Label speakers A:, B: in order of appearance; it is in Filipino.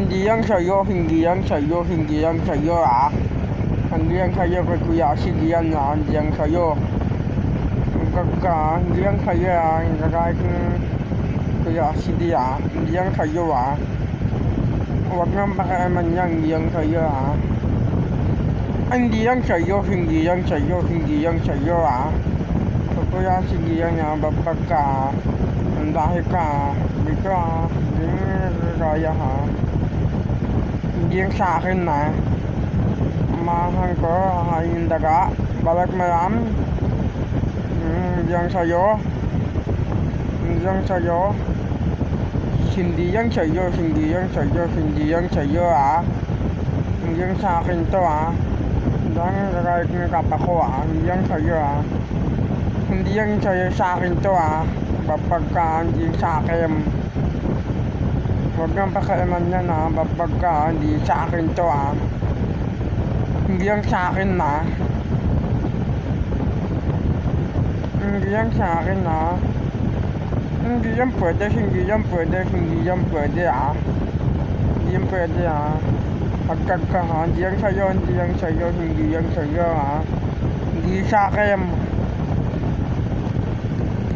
A: Hindi yan sa'yo, hindi yan sa'yo, hindi yan sa'yo ah. Hindi yan sa'yo kay Kuya Sid yan ah, hindi yan sa'yo. Hindi yan sa'yo ah, kagaya ng Kuya Sid ah, hindi yan sa'yo ah. Huwag nang pakialaman yan, hindi yan sa'yo ah. Hindi yan sa'yo, hindi yan sa'yo, hindi yan sa'yo ah. So Kuya Sid yan ah, babag ka ah. Ang dahil ka ah, dito ah, hindi mo nagkakaya ha. Hindi yan sa akin na. Mahal ko, hain daga, balat malam. Hindi yan sa'yo. Hindi yan sa'yo. Hindi yan sa'yo, hindi yan sa'yo, hindi yan sa'yo ah. Hindi yan sa akin to ah. Hindi yan kagayat ng kapa ko ah. Hindi yan sa'yo ah. Hindi yan sa'yo sa akin to ah. Babag ka, hindi sa akin. Huwag nang pakialaman yan ah. Babag ka, hindi sa akin to ah. Hindi yan sa akin na. Hindi yan sa akin na. Hindi yan pwede, hindi yan pwede, hindi yan pwede ah. Hindi yan pwede ah. Pagkag ka ha, hindi yan sa'yo, hindi yan sa'yo, hindi yan sa'yo ah. Hindi sa akin.